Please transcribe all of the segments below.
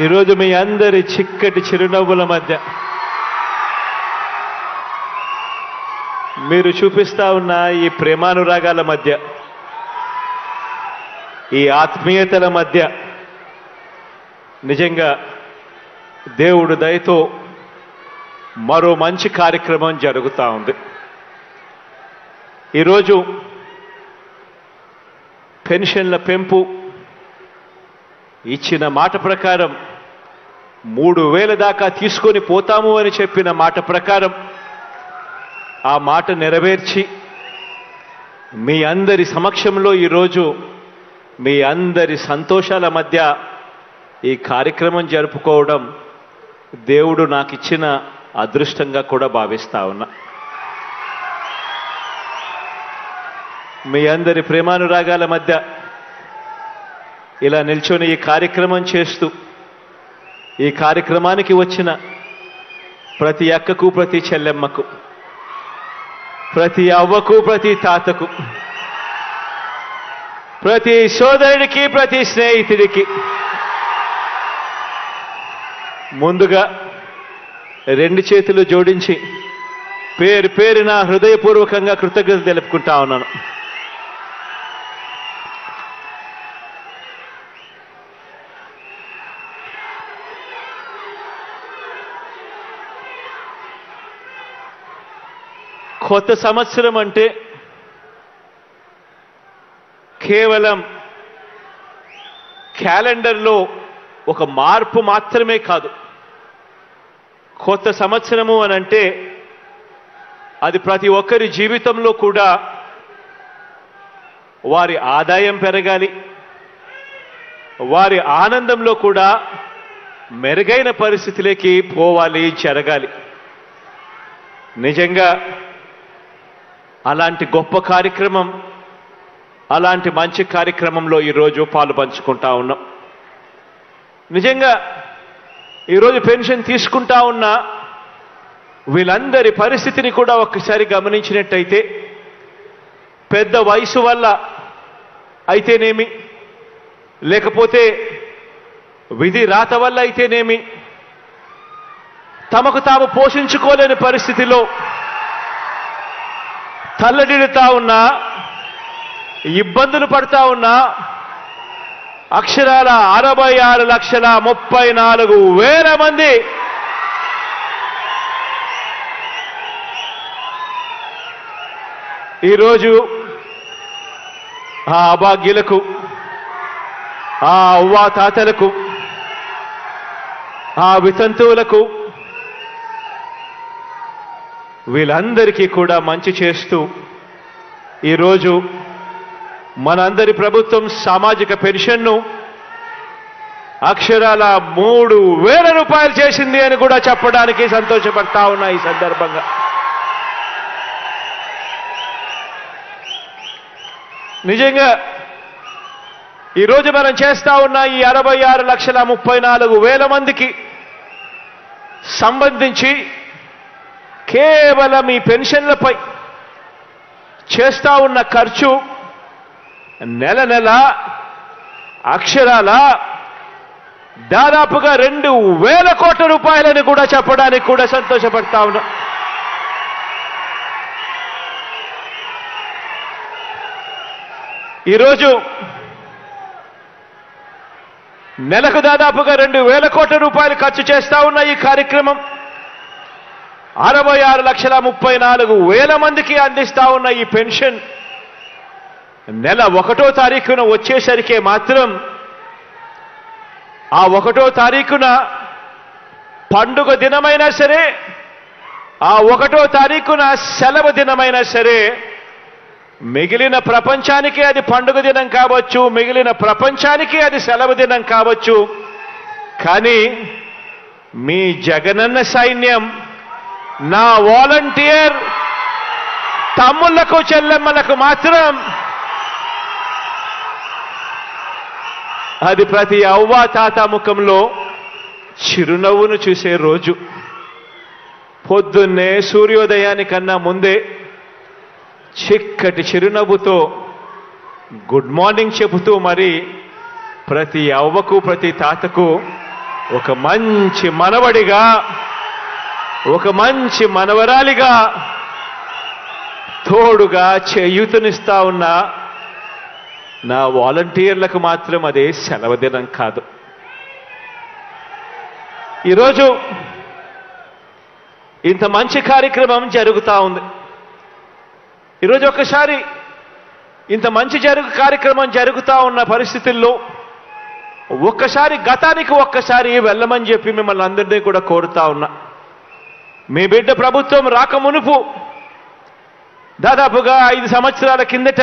ఈరోజు మీ అందరి చిక్కటి చిరునవ్వుల మధ్య మీరు చూపిస్తా ఉన్న ఈ ప్రేమానురాగాల మధ్య, ఈ ఆత్మీయతల మధ్య నిజంగా దేవుడు దయతో మరో మంచి కార్యక్రమం జరుగుతూ ఉంది. ఈరోజు పెన్షన్ల పెంపు ఇచ్చిన మాట ప్రకారం 3,000 దాకా తీసుకొని పోతాము అని చెప్పిన మాట ప్రకారం ఆ మాట నెరవేర్చి మీ అందరి సమక్షంలో ఈరోజు మీ అందరి సంతోషాల మధ్య ఈ కార్యక్రమం జరుపుకోవడం దేవుడు నాకు ఇచ్చిన అదృష్టంగా కూడా భావిస్తా ఉన్నా. మీ అందరి ప్రేమానురాగాల మధ్య ఇలా నిల్చొని ఈ కార్యక్రమం చేస్తూ ఈ కార్యక్రమానికి వచ్చిన ప్రతి అక్కకు, ప్రతి చెల్లెమ్మకు, ప్రతి అవ్వకు, ప్రతి తాతకు, ప్రతి సోదరుడికి, ప్రతి స్నేహితుడికి ముందుగా 2 చేతులు జోడించి పేరు పేరున హృదయపూర్వకంగా కృతజ్ఞతలు తెలుపుకుంటా ఉన్నాను. కొత్త సంవత్సరం అంటే కేవలం క్యాలెండర్లో ఒక మార్పు మాత్రమే కాదు. కొత్త సంవత్సరము అనంటే అది ప్రతి ఒక్కరి జీవితంలో కూడా వారి ఆదాయం పెరగాలి, వారి ఆనందంలో కూడా మెరుగైన పరిస్థితిలోకి పోవాలి, జరగాలి. నిజంగా అలాంటి గొప్ప కార్యక్రమం, అలాంటి మంచి కార్యక్రమంలో ఈరోజు పాలు పంచుకుంటా ఉన్నాం. నిజంగా ఈరోజు పెన్షన్ తీసుకుంటా ఉన్న వీళ్ళందరి పరిస్థితిని కూడా ఒక్కసారి గమనించినట్టయితే, పెద్ద వయసు వల్ల అయితేనేమి, లేకపోతే విధి రాత వల్ల అయితేనేమి, తమకు తాము పోషించుకోలేని పరిస్థితిలో తల్లడిల్లుతా ఉన్నా, ఇబ్బందులు పడతా ఉన్నా అక్షరాల 66,34,000 మంది ఈరోజు ఆ అభాగ్యులకు, ఆ అవ్వా తాతలకు, ఆ వితంతువులకు వీళ్ళందరికీ కూడా మంచి చేస్తూ ఈరోజు మనందరి ప్రభుత్వం సామాజిక పెన్షన్ను అక్షరాల 3,000 రూపాయలు చేసింది అని కూడా చెప్పడానికి సంతోషపడతా ఉన్నా. ఈ సందర్భంగా నిజంగా ఈరోజు మనం చేస్తా ఉన్న ఈ 66,34,000 మందికి సంబంధించి కేవలం ఈ పెన్షన్లపై చేస్తా ఉన్న ఖర్చు నెల నెల అక్షరాల దాదాపుగా 2,000 కోట్ల రూపాయలని కూడా చెప్పడానికి కూడా సంతోషపడతా ఉన్నా. ఈరోజు నెలకు దాదాపుగా 2,000 కోట్ల రూపాయలు ఖర్చు చేస్తా ఉన్న ఈ కార్యక్రమం 66,34,000 మందికి అందిస్తా ఉన్న ఈ పెన్షన్ నెల 1వ తారీఖున వచ్చేసరికే మాత్రం ఆ 1వ తారీఖున పండుగ దినమైనా సరే, ఆ 1వ తారీఖున సెలవు దినమైనా సరే, మిగిలిన ప్రపంచానికి అది పండుగ దినం కావచ్చు, మిగిలిన ప్రపంచానికి అది సెలవు దినం కావచ్చు, కానీ మీ జగనన్న సైన్యం, నా వాలంటీర్ తమ్ముళ్లకు, చెల్లెమ్మలకు మాత్రం అది ప్రతి అవ్వా తాత ముఖంలో చిరునవ్వును చూసే రోజు. పొద్దున్నే సూర్యోదయానికన్నా ముందే చిక్కటి చిరునవ్వుతో గుడ్ మార్నింగ్ చెబుతూ మరి ప్రతి అవ్వకు ప్రతి తాతకు ఒక మంచి మనవడిగా, ఒక మంచి మనవరాలిగా తోడుగా చేయూతనిస్తా ఉన్న నా వాలంటీర్లకు మాత్రం అదే సెలవు దినం కాదు. ఈరోజు ఇంత మంచి కార్యక్రమం జరుగుతూ ఉంది. ఈరోజు ఒక్కసారి ఇంత మంచి కార్యక్రమం జరుగుతూ ఉన్న పరిస్థితుల్లో ఒక్కసారి గతానికి ఒక్కసారి వెళ్ళమని చెప్పి మిమ్మల్ని అందరినీ కూడా కోరుతా ఉన్నా. మీ బిడ్డ ప్రభుత్వం రాకమునుపు దాదాపుగా 5 సంవత్సరాల కిందట,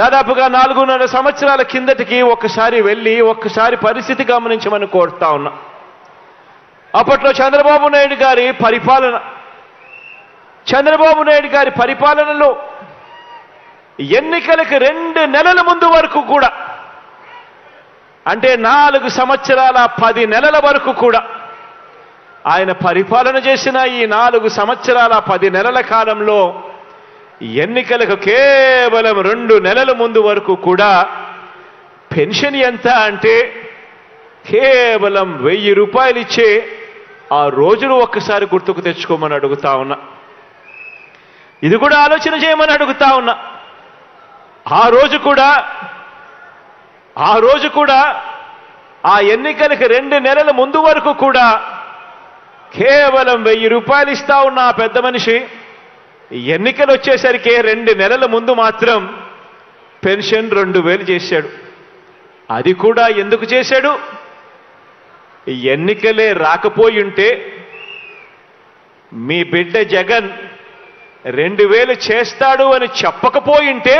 దాదాపుగా 4.5 సంవత్సరాల కిందటికి ఒక్కసారి వెళ్ళి ఒక్కసారి పరిస్థితి గమనించమని కోరుతా ఉన్నా. అప్పట్లో చంద్రబాబు నాయుడు గారి పరిపాలనలో ఎన్నికలకు 2 నెలల ముందు వరకు కూడా, అంటే 4 సంవత్సరాల 10 నెలల వరకు కూడా ఆయన పరిపాలన చేసిన ఈ 4 సంవత్సరాల 10 నెలల కాలంలో ఎన్నికలకు కేవలం 2 నెలల ముందు వరకు కూడా పెన్షన్ ఎంత అంటే కేవలం 1000 రూపాయలు ఇచ్చే ఆ రోజులు ఒక్కసారి గుర్తుకు తెచ్చుకోమని అడుగుతా ఉన్నా. ఇది కూడా ఆలోచన చేయమని అడుగుతా ఉన్నా. ఆ రోజు కూడా ఆ ఎన్నికలకు 2 నెలల ముందు వరకు కూడా కేవలం 1000 రూపాయలు ఇస్తా ఉన్న ఆ పెద్ద మనిషి ఎన్నికలు వచ్చేసరికి 2 నెలల ముందు మాత్రం పెన్షన్ 2000 చేశాడు. అది కూడా ఎందుకు చేశాడు? ఎన్నికలే రాకపోయుంటే మీ బిడ్డ జగన్ 2000 చేస్తాడు అని చెప్పకపోయింటే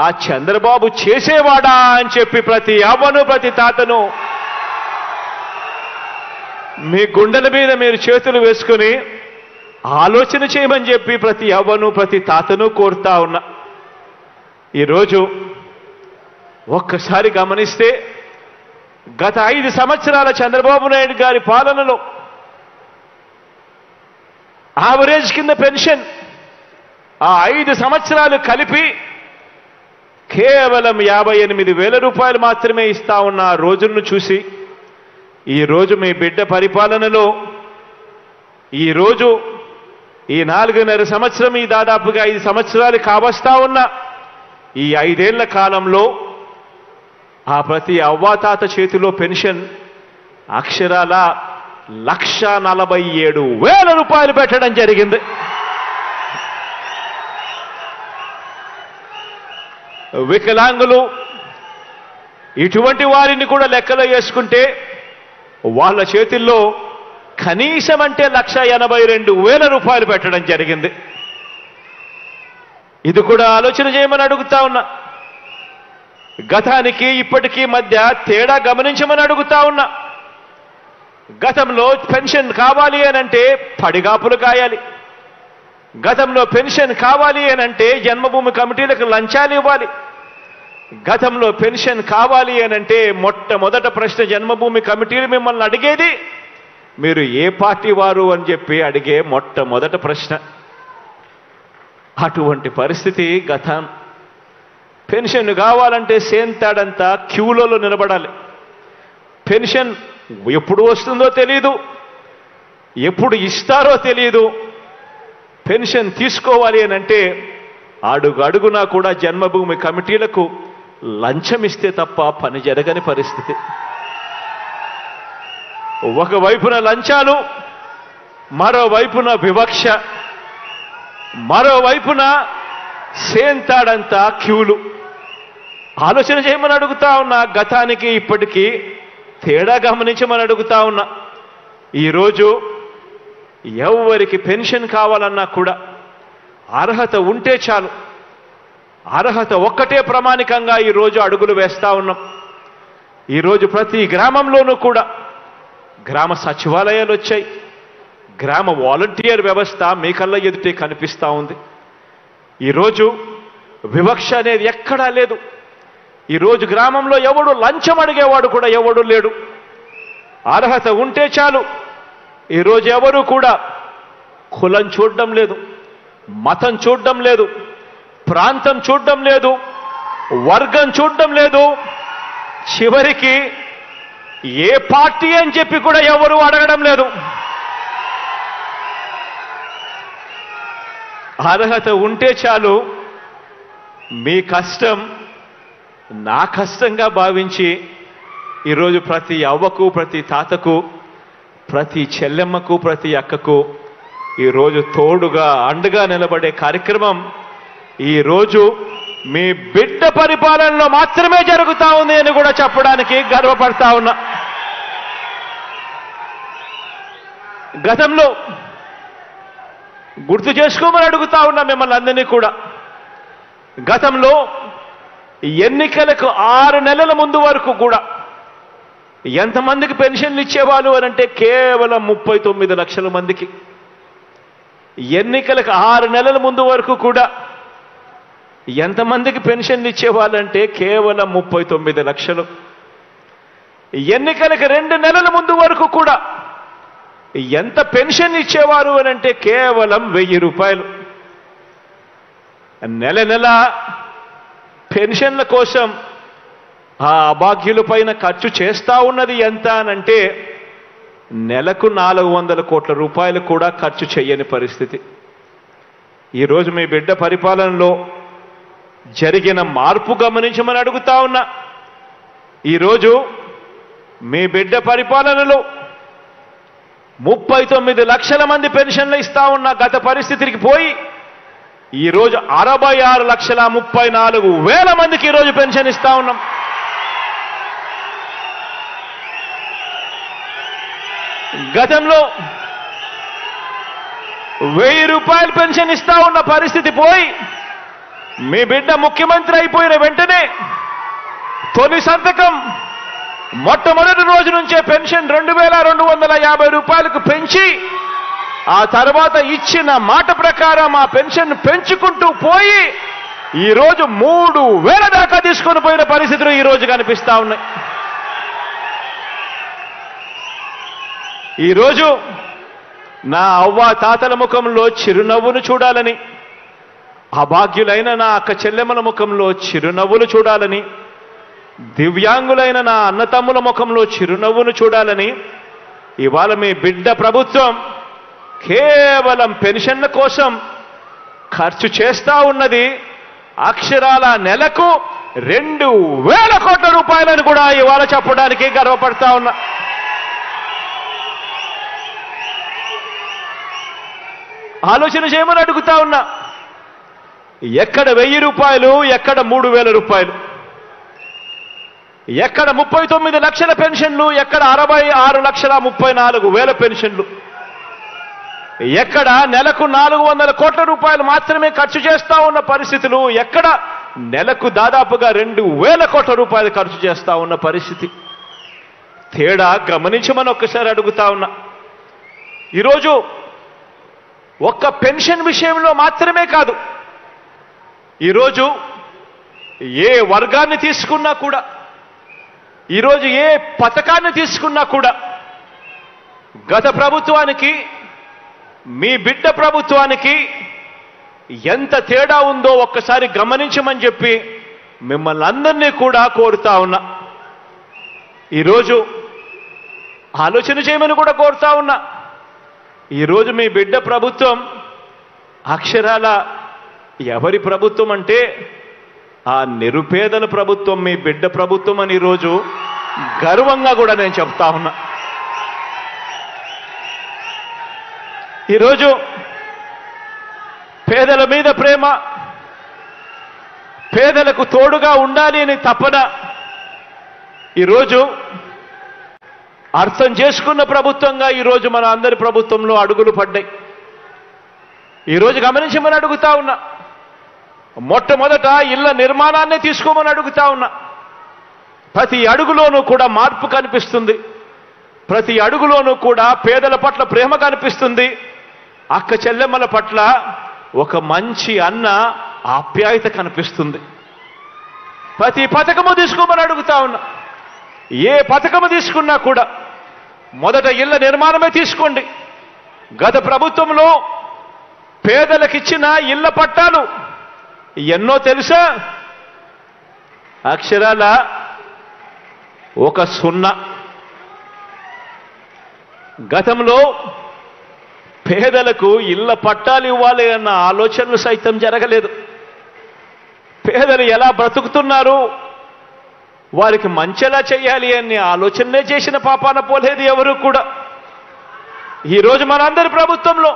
ఆ చంద్రబాబు చేసేవాడా అని చెప్పి ప్రతి అవ్వను ప్రతి తాతను మీ గుండెల మీద మీరు చేతులు వేసుకుని ఆలోచన చేయమని చెప్పి ప్రతి అవ్వను ప్రతి తాతను కోరుతా ఉన్నా. ఈరోజు ఒక్కసారి గమనిస్తే గత 5 సంవత్సరాల చంద్రబాబు నాయుడు గారి పాలనలో యావరేజ్ కింద పెన్షన్ ఆ 5 సంవత్సరాలు కలిపి కేవలం 58,000 రూపాయలు మాత్రమే ఇస్తా ఉన్న ఆ రోజులను చూసి ఈరోజు మీ బిడ్డ పరిపాలనలో ఈరోజు ఈ 4.5 సంవత్సరం, ఈ దాదాపుగా 5 సంవత్సరాలు కావస్తా ఉన్న ఈ 5 ఏళ్ల కాలంలో ఆ ప్రతి అవ్వాతాత చేతిలో పెన్షన్ అక్షరాల 1,47,000 రూపాయలు పెట్టడం జరిగింది. వికలాంగులు ఇటువంటి వారిని కూడా లెక్కలో వేసుకుంటే వాళ్ళ చేతుల్లో కనీసం అంటే 1,82,000 రూపాయలు పెట్టడం జరిగింది. ఇది కూడా ఆలోచన చేయమని అడుగుతా ఉన్నా. గతానికి ఇప్పటికీ మధ్య తేడా గమనించమని అడుగుతా ఉన్నా. గతంలో పెన్షన్ కావాలి అనంటే పడిగాపులు కాయాలి. గతంలో పెన్షన్ కావాలి అనంటే జన్మభూమి కమిటీలకు లంచాలు ఇవ్వాలి. గతంలో పెన్షన్ కావాలి అనంటే మొట్టమొదట ప్రశ్న జన్మభూమి కమిటీలు మిమ్మల్ని అడిగేది మీరు ఏ పార్టీ వారు అని చెప్పి అడిగే మొట్టమొదట ప్రశ్న. అటువంటి పరిస్థితి గతం. పెన్షన్ కావాలంటే సేంతాడంతా క్యూలలో నిలబడాలి. పెన్షన్ ఎప్పుడు వస్తుందో తెలియదు, ఎప్పుడు ఇస్తారో తెలియదు. పెన్షన్ తీసుకోవాలి అనంటే అడుగునా కూడా జన్మభూమి కమిటీలకు లంచం ఇస్తే తప్ప పని జరగని పరిస్థితి. ఒకవైపున లంచాలు, మరోవైపున వివక్ష, మరోవైపున సేంతాడంతా క్యూలు. ఆలోచన చేయమని అడుగుతా ఉన్నా. గతానికి ఇప్పటికీ తేడా గమనించమని అడుగుతా ఉన్నా. ఈరోజు ఎవరికి పెన్షన్ కావాలన్నా కూడా అర్హత ఉంటే చాలు. అర్హత ఒక్కటే ప్రామాణికంగా ఈరోజు అడుగులు వేస్తా ఉన్నాం. ఈరోజు ప్రతి గ్రామంలోనూ కూడా గ్రామ సచివాలయాలు వచ్చాయి. గ్రామ వాలంటీర్ వ్యవస్థ మీ కళ్ళ ఎదుటే కనిపిస్తూ ఉంది. ఈరోజు వివక్ష అనేది ఎక్కడా లేదు. ఈరోజు గ్రామంలో ఎవడు లంచం అడిగేవాడు కూడా ఎవడు లేడు. అర్హత ఉంటే చాలు. ఈరోజు ఎవరు కూడా కులం చూడడం లేదు, మతం చూడడం లేదు, ప్రాంతం చూడడం లేదు, వర్గం చూడడం లేదు. చివరికి ఏ పార్టీ అని చెప్పి కూడా ఎవరు అడగడం లేదు. అర్హత ఉంటే చాలు, మీ కష్టం నా కష్టంగా భావించి ఈరోజు ప్రతి అవ్వకు, ప్రతి తాతకు, ప్రతి చెల్లెమ్మకు, ప్రతి అక్కకు ఈరోజు తోడుగా అండగా నిలబడే కార్యక్రమం ఈరోజు మీ బిడ్డ పరిపాలనలో మాత్రమే జరుగుతా ఉంది అని కూడా చెప్పడానికి గర్వపడతా ఉన్నా. గతంలో గుర్తు చేసుకోమని అడుగుతా ఉన్నా మిమ్మల్ని అందరినీ కూడా. గతంలో ఎన్నికలకు 6 నెలల ముందు వరకు కూడా ఎంతమందికి పెన్షన్లు ఇచ్చేవాళ్ళు అనంటే కేవలం 39 లక్షల మందికి. ఎన్నికలకు 6 నెలల ముందు వరకు కూడా ఎంతమందికి పెన్షన్లు ఇచ్చేవాళ్ళంటే కేవలం 39 లక్షలు. ఎన్నికలకు 2 నెలల ముందు వరకు కూడా ఎంత పెన్షన్ ఇచ్చేవారు అనంటే కేవలం 1000 రూపాయలు. నెల నెల పెన్షన్ల కోసం ఆ అభాగ్యుల పైన ఖర్చు చేస్తా ఉన్నది ఎంత అనంటే నెలకు 400 కోట్ల రూపాయలు కూడా ఖర్చు చేయని పరిస్థితి. ఈరోజు మీ బిడ్డ పరిపాలనలో జరిగిన మార్పు గమనించమని అడుగుతా ఉన్నా. ఈరోజు మీ బిడ్డ పరిపాలనలో 39 లక్షల మంది పెన్షన్లు ఇస్తా ఉన్న గత పరిస్థితికి పోయి ఈరోజు 66,34,000 మందికి ఈరోజు పెన్షన్ ఇస్తా ఉన్నాం. గతంలో 1000 రూపాయలు పెన్షన్ ఇస్తా ఉన్న పరిస్థితి పోయి మీ బిడ్డ ముఖ్యమంత్రి అయిపోయిన వెంటనే తొలి సంతకం మొట్టమొదటి రోజు నుంచే పెన్షన్ 2,250 రూపాయలకు పెంచి ఆ తర్వాత ఇచ్చిన మాట ప్రకారం ఆ పెన్షన్ పెంచుకుంటూ పోయి ఈరోజు 3,000 దాకా తీసుకొని పోయిన పరిస్థితులు ఈరోజు కనిపిస్తా ఉన్నాయి. ఈరోజు నా అవ్వ తాతల ముఖంలో చిరునవ్వును చూడాలని, అభాగ్యులైన నా అక్క చెల్లెమ్మల ముఖంలో చిరునవ్వులు చూడాలని, దివ్యాంగులైన నా అన్నతమ్ముల ముఖంలో చిరునవ్వును చూడాలని ఇవాళ మీ బిడ్డ ప్రభుత్వం కేవలం పెన్షన్ల కోసం ఖర్చు చేస్తా ఉన్నది అక్షరాల నెలకు 2,000 కోట్ల రూపాయలని కూడా ఇవాళ చెప్పడానికి గర్వపడతా ఉన్నా. ఆలోచన చేయమని అడుగుతా ఉన్నా. ఎక్కడ 1000 రూపాయలు, ఎక్కడ 3,000 రూపాయలు, ఎక్కడ 39 లక్షల పెన్షన్లు, ఎక్కడ 66,34,000 పెన్షన్లు, ఎక్కడ నెలకు 400 కోట్ల రూపాయలు మాత్రమే ఖర్చు చేస్తా ఉన్న పరిస్థితులు, ఎక్కడ నెలకు దాదాపుగా 2,000 కోట్ల రూపాయలు ఖర్చు చేస్తా ఉన్న పరిస్థితి. తేడా గమనించమని ఒక్కసారి అడుగుతా ఉన్నా. ఈరోజు ఒక్క పెన్షన్ విషయంలో మాత్రమే కాదు, ఈరోజు ఏ వర్గాన్ని తీసుకున్నా కూడా, ఈరోజు ఏ పథకాన్ని తీసుకున్నా కూడా గత ప్రభుత్వానికి మీ బిడ్డ ప్రభుత్వానికి ఎంత తేడా ఉందో ఒక్కసారి గమనించమని చెప్పి మిమ్మల్ని అందరినీ కూడా కోరుతా ఉన్నా. ఈరోజు ఆలోచన చేయమని కూడా కోరుతా ఉన్నా. ఈరోజు మీ బిడ్డ ప్రభుత్వం అక్షరాల ఎవరి ప్రభుత్వం అంటే ఆ నిరుపేదల ప్రభుత్వం మీ బిడ్డ ప్రభుత్వం అని ఈరోజు గర్వంగా కూడా నేను చెప్తా ఉన్నా. ఈరోజు పేదల మీద ప్రేమ, పేదలకు తోడుగా ఉండాలి అని తపన ఈరోజు అర్థం చేసుకున్న ప్రభుత్వంగా ఈరోజు మన అందరి ప్రభుత్వంలో అడుగులు పడ్డాయి. ఈరోజు గమనించమని అడుగుతా ఉన్నా. మొట్టమొదట ఇళ్ల నిర్మాణాన్ని తీసుకోమని అడుగుతా ఉన్నా. ప్రతి అడుగులోనూ కూడా మార్పు కనిపిస్తుంది. ప్రతి అడుగులోనూ కూడా పేదల పట్ల ప్రేమ కనిపిస్తుంది. అక్క చెల్లెమ్మల పట్ల ఒక మంచి అన్న ఆప్యాయత కనిపిస్తుంది. ప్రతి పథకము తీసుకోమని అడుగుతా ఉన్నా. ఏ పథకము తీసుకున్నా కూడా మొదట ఇళ్ల నిర్మాణమే తీసుకోండి. గత ప్రభుత్వంలో పేదలకిచ్చిన ఇళ్ల పట్టాలు ఎన్నో తెలుసా? అక్షరాల ఒక 0. గతంలో పేదలకు ఇళ్ల పట్టాలు ఇవ్వాలి అన్న ఆలోచనలు సైతం జరగలేదు. పేదలు ఎలా బ్రతుకుతున్నారు, వారికి మంచెలా చేయాలి అనే ఆలోచనలే చేసిన పాపాన పోలేదు ఎవరు కూడా. ఈరోజు మనందరి ప్రభుత్వంలో,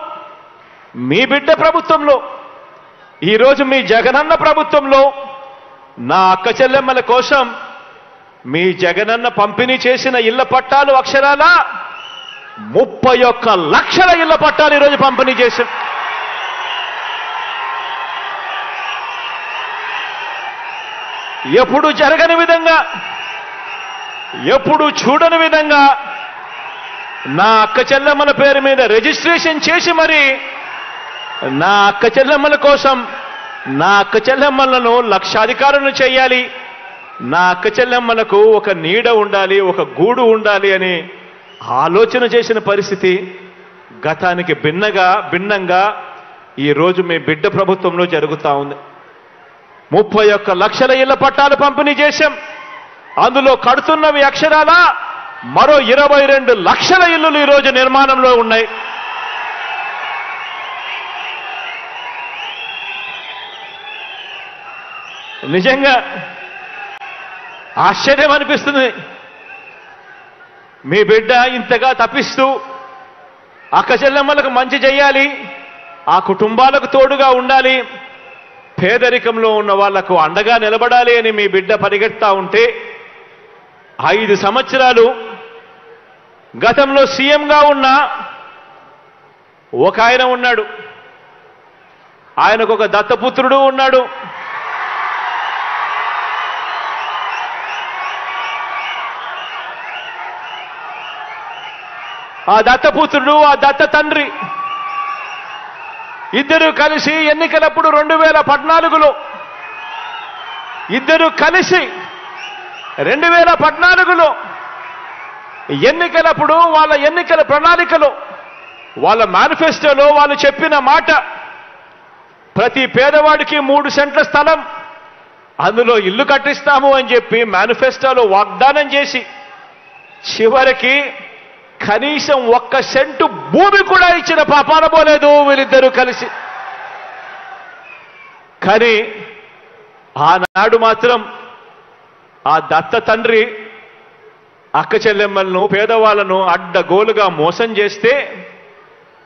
మీ బిడ్డ ప్రభుత్వంలో, ఈరోజు మీ జగనన్న ప్రభుత్వంలో నా అక్క చెల్లెమ్మల కోసం మీ జగనన్న పంపిణీ చేసిన ఇళ్ల పట్టాలు అక్షరాల 31 లక్షల ఇళ్ల పట్టాలు ఈరోజు పంపిణీ చేశాం. ఎప్పుడు జరగని విధంగా, ఎప్పుడు చూడని విధంగా నా అక్క చెల్లెమ్మల పేరు మీద రిజిస్ట్రేషన్ చేసి మరి నా అక్క చెల్లెమ్మల కోసం, నా అక్క చెల్లెమ్మలను లక్షాధికారులను చేయాలి, నా అక్క చెల్లెమ్మలకు ఒక నీడ ఉండాలి, ఒక గూడు ఉండాలి అని ఆలోచన చేసిన పరిస్థితి గతానికి భిన్నంగా ఈరోజు మీ బిడ్డ ప్రభుత్వంలో జరుగుతూ ఉంది. 31 లక్షల ఇళ్ల పట్టాలు పంపిణీ చేశాం. అందులో కడుతున్నవి అక్షరాల మరో 22 లక్షల ఇళ్లు ఈరోజు నిర్మాణంలో ఉన్నాయి. నిజంగా ఆశ్చర్యం అనిపిస్తుంది. మీ బిడ్డ ఇంతగా తప్పిస్తూ అక్క చెల్లెమ్మలకు మంచి చేయాలి, ఆ కుటుంబాలకు తోడుగా ఉండాలి, పేదరికంలో ఉన్న వాళ్లకు అండగా నిలబడాలి అని మీ బిడ్డ పరిగెత్తా ఉంటే 5 సంవత్సరాలు గతంలో సీఎంగా ఉన్న ఒక ఆయన ఉన్నాడు, ఆయనకు ఒక దత్తపుత్రుడు ఉన్నాడు. ఆ దత్తపుత్రుడు, ఆ దత్త తండ్రి ఇద్దరు కలిసి ఎన్నికలప్పుడు 2014లో ఇద్దరు కలిసి 2014లో ఎన్నికలప్పుడు వాళ్ళ ఎన్నికల ప్రణాళికలో, వాళ్ళ మేనిఫెస్టోలో వాళ్ళు చెప్పిన మాట, ప్రతి పేదవాడికి 3 సెంట్ల స్థలం, అందులో ఇల్లు కట్టిస్తాము అని చెప్పి మేనిఫెస్టోలో వాగ్దానం చేసి చివరికి కనీసం 1 సెంటు భూమి కూడా ఇచ్చిన పాపాన పోలేదు వీళ్ళిద్దరూ కలిసి. కానీ ఆనాడు మాత్రం ఆ దత్త తండ్రి అక్క చెల్లెమ్మలను, పేదవాళ్లను అడ్డగోలుగా మోసం చేస్తే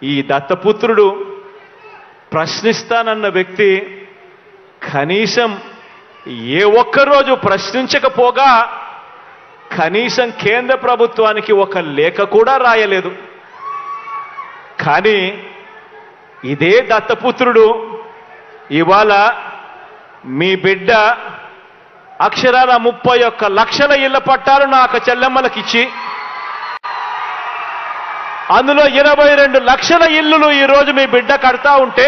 ఈ దత్తపుత్రుడు ప్రశ్నిస్తానన్న వ్యక్తి కనీసం ఏ ఒక్కరోజు ప్రశ్నించకపోగా కనీసం కేంద్ర ప్రభుత్వానికి ఒక లేఖ కూడా రాయలేదు. కానీ ఇదే దత్తపుత్రుడు ఇవాళ మీ బిడ్డ అక్షరాల 31 లక్షల ఇళ్ల పట్టాలు నాకు చెల్లెమ్మలకిచ్చి అందులో 22 లక్షల ఇల్లులు ఈరోజు మీ బిడ్డ కడతా ఉంటే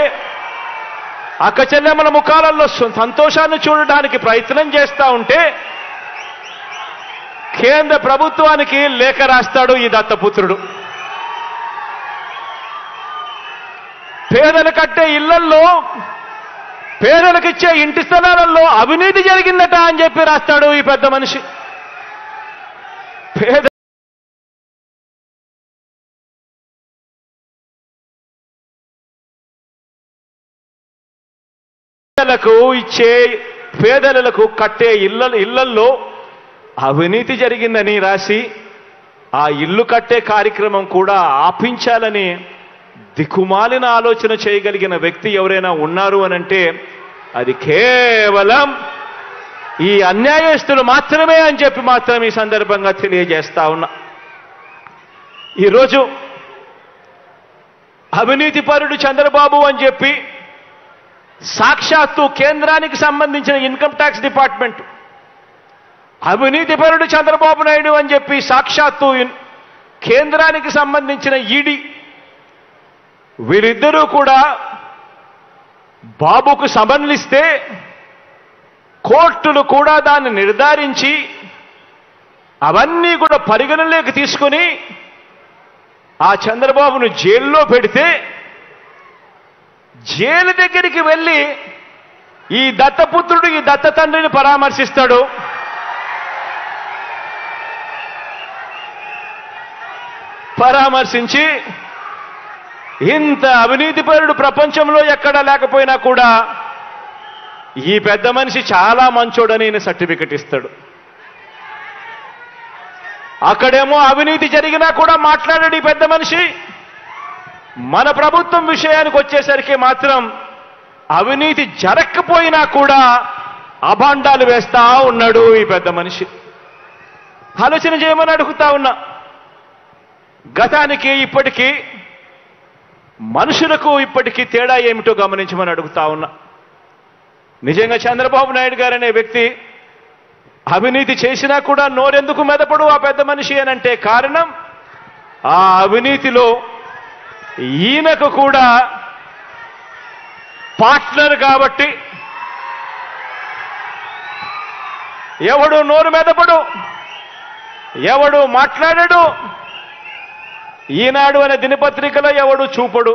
అక్క చెల్లెమ్మల ముఖాలలో సంతోషాన్ని చూడడానికి ప్రయత్నం చేస్తా ఉంటే కేంద్ర ప్రభుత్వానికి లేఖ రాస్తాడు ఈ దత్తపుత్రుడు. పేదలు కట్టే ఇళ్లల్లో, పేదలకిచ్చే ఇంటి స్థలాలలో అవినీతి జరిగిందట అని చెప్పి రాస్తాడు ఈ పెద్ద మనిషి. పేదలకు కట్టే ఇళ్లల్లో అవినీతి జరిగిందని రాసి ఆ ఇల్లు కట్టే కార్యక్రమం కూడా ఆపించాలని దిక్కుమాలిన ఆలోచన చేయగలిగిన వ్యక్తి ఎవరైనా ఉన్నారు అనంటే అది కేవలం ఈ అన్యాయస్తులు మాత్రమే అని చెప్పి మాత్రం ఈ సందర్భంగా తెలియజేస్తా ఉన్నా. ఈరోజు అవినీతిపరుడు చంద్రబాబు అని చెప్పి సాక్షాత్తు కేంద్రానికి సంబంధించిన ఇన్కమ్ ట్యాక్స్ డిపార్ట్మెంట్, అవినీతిపరుడు చంద్రబాబు నాయుడు అని చెప్పి సాక్షాత్తు కేంద్రానికి సంబంధించిన ఈడీ, వీరిద్దరూ కూడా బాబుకు సమన్లిస్తే కోర్టులు కూడా దాన్ని నిర్ధారించి అవన్నీ కూడా పరిగణలోకి తీసుకుని ఆ చంద్రబాబును జైల్లో పెడితే జైలు దగ్గరికి వెళ్ళి ఈ దత్తపుత్రుడు ఈ దత్త తండ్రిని పరామర్శించి ఇంత అవినీతిపరుడు ప్రపంచంలో ఎక్కడా లేకపోయినా కూడా ఈ పెద్ద మనిషి చాలా మంచోడని ఈయన సర్టిఫికెట్ ఇస్తాడు. అక్కడేమో అవినీతి జరిగినా కూడా మాట్లాడాడు ఈ పెద్ద మనిషి. మన ప్రభుత్వం విషయానికి వచ్చేసరికి మాత్రం అవినీతి జరగకపోయినా కూడా అభాండాలు వేస్తా ఉన్నాడు ఈ పెద్ద మనిషి. ఆలోచన చేయమని అడుగుతా ఉన్నా. గతానికి ఇప్పటికీ మనుషులకు ఇప్పటికీ తేడా ఏమిటో గమనించమని అడుగుతా ఉన్నా. నిజంగా చంద్రబాబు నాయుడు గారు అనే వ్యక్తి అవినీతి చేసినా కూడా నోరెందుకు మెదపడు ఆ పెద్ద మనిషి అనంటే కారణం ఆ అవినీతిలో ఈయనకు కూడా పార్ట్నర్ కాబట్టి ఎవడు నోరు మెదపడు, ఎవడు మాట్లాడడు, ఈనాడు అనే దినపత్రికలో ఎవడు చూపడు,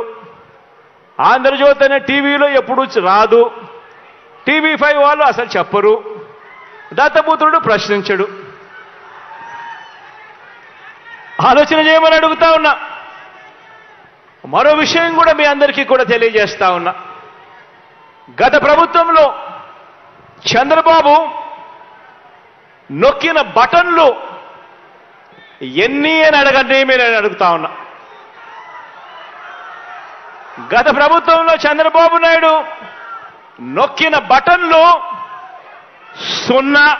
ఆంధ్రజ్యోతి అనే టీవీలో ఎప్పుడు రాదు, TV5 వాళ్ళు అసలు చెప్పరు, దత్తపుత్రుడు ప్రశ్నించడు. ఆలోచన చేయమని అడుగుతా ఉన్నా. మరో విషయం కూడా మీ అందరికీ కూడా తెలియజేస్తా ఉన్నా. గత ప్రభుత్వంలో చంద్రబాబు నొక్కిన బటన్లు ఎన్ని అని అడగండి నేను అడుగుతా ఉన్నా. గత ప్రభుత్వంలో చంద్రబాబు నాయుడు నొక్కిన బటన్లు 0.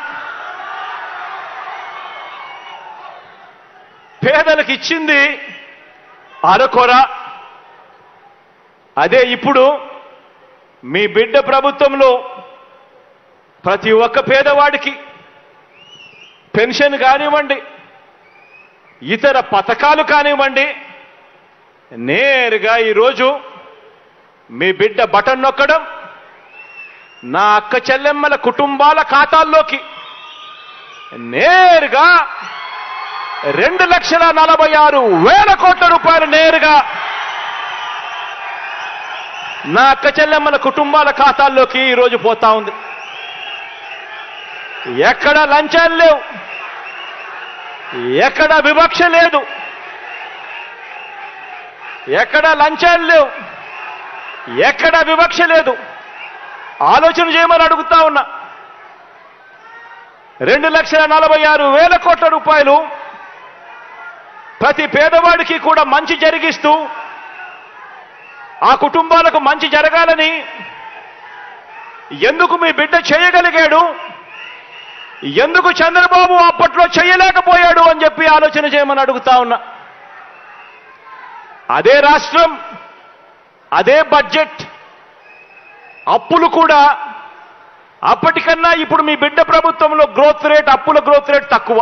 పేదలకు ఇచ్చింది అరకొర. అదే ఇప్పుడు మీ బిడ్డ ప్రభుత్వంలో ప్రతి ఒక్క పేదవాడికి పెన్షన్ కానివ్వండి, ఇతర పథకాలు కానివ్వండి, నేరుగా ఈరోజు మీ బిడ్డ బటన్ నొక్కడం నా అక్క చెల్లెమ్మల కుటుంబాల ఖాతాల్లోకి నేరుగా 2,46,000 కోట్ల రూపాయలు నేరుగా నా అక్క చెల్లెమ్మల కుటుంబాల ఖాతాల్లోకి ఈరోజు పోతా ఉంది. ఎక్కడ లంచాలు లేవు, ఎక్కడ వివక్ష లేదు, ఎక్కడ లంచాలు లేవు, ఎక్కడ వివక్ష లేదు. ఆలోచన చేయమని అడుగుతా ఉన్నా. 2,46,000 కోట్ల రూపాయలు ప్రతి పేదవాడికి కూడా మంచి జరిగిస్తూ ఆ కుటుంబాలకు మంచి జరగాలని ఎందుకు మీ బిడ్డ చేయగలిగాడు, ఎందుకు చంద్రబాబు అప్పట్లో చేయలేకపోయాడు అని చెప్పి ఆలోచన చేయమని అడుగుతా ఉన్నా. అదే రాష్ట్రం, అదే బడ్జెట్, అప్పులు కూడా అప్పటికన్నా ఇప్పుడు మీ బిడ్డ ప్రభుత్వంలో గ్రోత్ రేట్, అప్పుల గ్రోత్ రేట్ తక్కువ.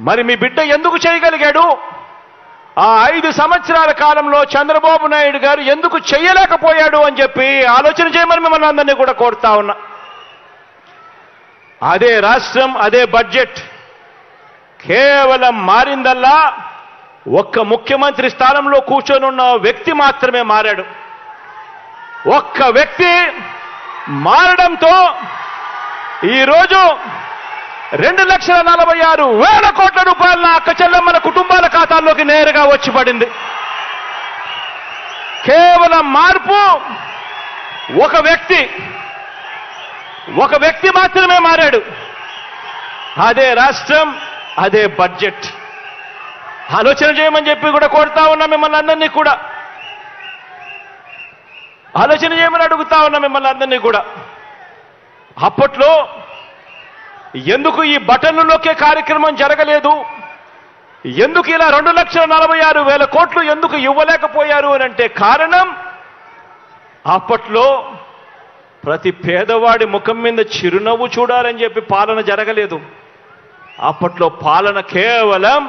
మరి మీ బిడ్డ ఎందుకు చేయగలిగాడు? ఆ 5 సంవత్సరాల కాలంలో చంద్రబాబు నాయుడు గారు ఎందుకు చేయలేకపోయాడు అని చెప్పి ఆలోచన చేయమని మిమ్మల్ని అందరినీ కూడా కోరుతా ఉన్నా. అదే రాష్ట్రం, అదే బడ్జెట్ కేవలం మారిందల్లా ఒక్క ముఖ్యమంత్రి స్థానంలో కూర్చొని ఉన్న వ్యక్తి మాత్రమే మారాడు. ఒక్క వ్యక్తి మారడంతో ఈరోజు 2,46,000 కోట్ల రూపాయల అక్క చెల్లెమ్మల కుటుంబాల ఖాతాల్లోకి నేరుగా వచ్చి పడింది. కేవలం మార్పు ఒక వ్యక్తి మాత్రమే మారాడు. అదే రాష్ట్రం, అదే బడ్జెట్. ఆలోచన చేయమని చెప్పి కూడా కోరుతా ఉన్నా మిమ్మల్ని అందరినీ కూడా. ఆలోచన చేయమని అడుగుతా ఉన్నా మిమ్మల్ని అందరినీ కూడా. అప్పట్లో ఎందుకు ఈ బటన్లు నొక్కే కార్యక్రమం జరగలేదు, ఎందుకు ఇలా 2,46,000 కోట్లు ఎందుకు ఇవ్వలేకపోయారు అని అంటే కారణం అప్పట్లో ప్రతి పేదవాడి ముఖం మీద చిరునవ్వు చూడాలని చెప్పి పాలన జరగలేదు. అప్పట్లో పాలన కేవలం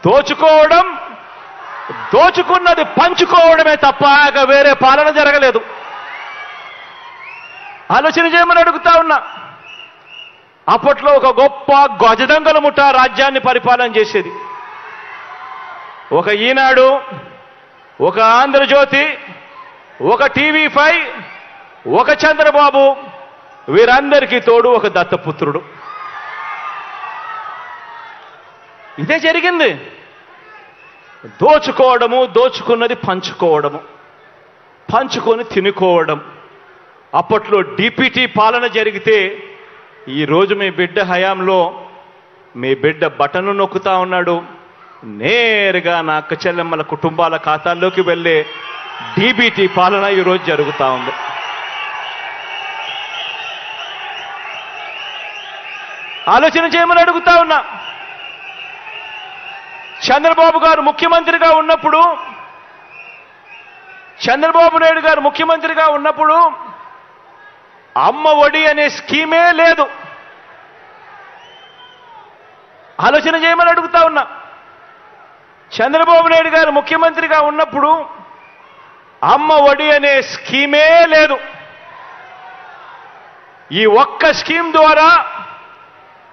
దోచుకోవడం, దోచుకున్నది పంచుకోవడమే తప్ప వేరే పాలన జరగలేదు. ఆలోచన చేయమని అడుగుతా ఉన్నా. అప్పట్లో ఒక గొప్ప గజదంగల ముఠ రాజ్యాన్ని పరిపాలన చేసేది. ఒక ఈనాడు, ఒక ఆంధ్రజ్యోతి, ఒక TV5, ఒక చంద్రబాబు, వీరందరికీ తోడు ఒక దత్తపుత్రుడు. ఇదే జరిగింది. దోచుకోవడము, దోచుకున్నది పంచుకోవడము, పంచుకొని తినుకోవడం. అప్పట్లో డిపిటి పాలన జరిగితే ఈరోజు మీ బిడ్డ హయాంలో మీ బిడ్డ బటన్ నొక్కుతా ఉన్నాడు. నేరుగా నా అక్క చెల్లెమ్మల కుటుంబాల ఖాతాల్లోకి వెళ్ళే డిబిటి పాలన ఈరోజు జరుగుతూ ఉంది. ఆలోచన చేయమని అడుగుతా ఉన్నా. చంద్రబాబు గారు ముఖ్యమంత్రిగా ఉన్నప్పుడు, చంద్రబాబు నాయుడు గారు ముఖ్యమంత్రిగా ఉన్నప్పుడు అమ్మ ఒడి అనే స్కీమే లేదు. ఆలోచన చేయమని అడుగుతా ఉన్నా. చంద్రబాబు నాయుడు గారు ముఖ్యమంత్రిగా ఉన్నప్పుడు అమ్మ ఒడి అనే స్కీమే లేదు. ఈ ఒక్క స్కీమ్ ద్వారా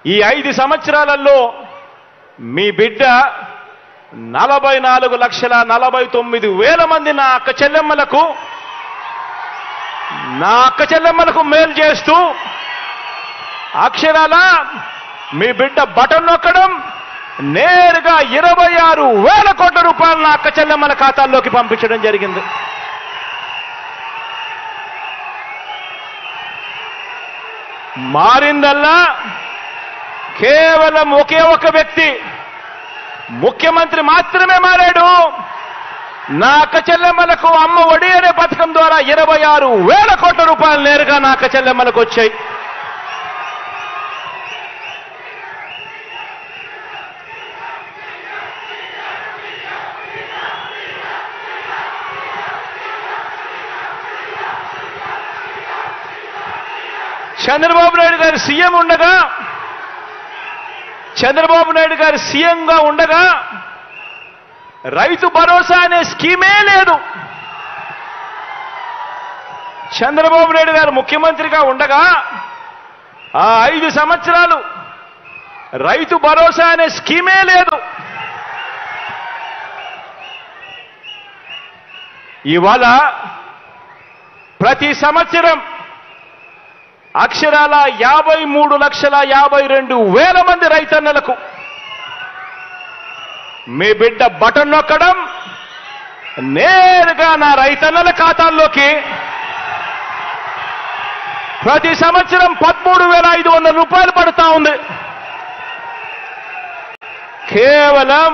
ఈ 5 సంవత్సరాలలో మీ బిడ్డ 44,49,000 మంది నా అక్క చెల్లెమ్మలకు మేలు చేస్తూ అక్షరాల మీ బిడ్డ బటన్ నొక్కడం నేరుగా 26,000 కోట్ల రూపాయలు నా అక్క చెల్లెమ్మల ఖాతాల్లోకి పంపించడం జరిగింది. మారిందల్లా కేవలం ఒకే ఒక వ్యక్తి, ముఖ్యమంత్రి మాత్రమే మారాడు. నా అక్క చెల్లెమ్మలకు అమ్మ ఒడి అనే పథకం ద్వారా 26,000 కోట్ల రూపాయలు నేరుగా నా అక్క చెల్లెమ్మలకు వచ్చాయి. చంద్రబాబు నాయుడు గారు సీఎం ఉండగా, చంద్రబాబు నాయుడు గారు సీఎంగా ఉండగా రైతు భరోసా అనే స్కీమే లేదు. చంద్రబాబు నాయుడు గారు ముఖ్యమంత్రిగా ఉండగా ఆ 5 సంవత్సరాలు రైతు భరోసా అనే స్కీమే లేదు. ఇవాళ ప్రతి సంవత్సరం అక్షరాల 53,52,000 మంది రైతన్నలకు మీ బిడ్డ బటన్ నొక్కడం నేరుగా నా రైతన్నల ఖాతాల్లోకి ప్రతి సంవత్సరం 13,500 రూపాయలు పడుతా ఉంది. కేవలం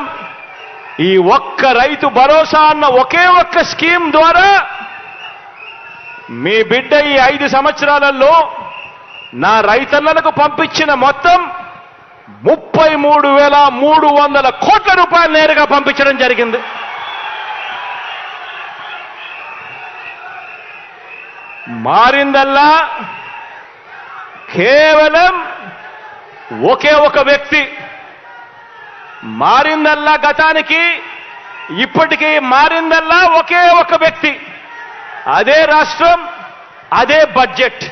ఈ ఒక్క రైతు భరోసా అన్న ఒకే ఒక్క స్కీమ్ ద్వారా మీ బిడ్డ ఈ 5 సంవత్సరాలలో నా రైతన్నలకు పంపించిన మొత్తం 33,300 కోట్ల రూపాయలు నేరుగా పంపించడం జరిగింది. మారిందల్లా కేవలం ఒకే ఒక వ్యక్తి. మారిందల్లా గతానికి ఇప్పటికీ మారిందల్లా ఒకే ఒక వ్యక్తి, అదే రాష్ట్రం, అదే బడ్జెట్.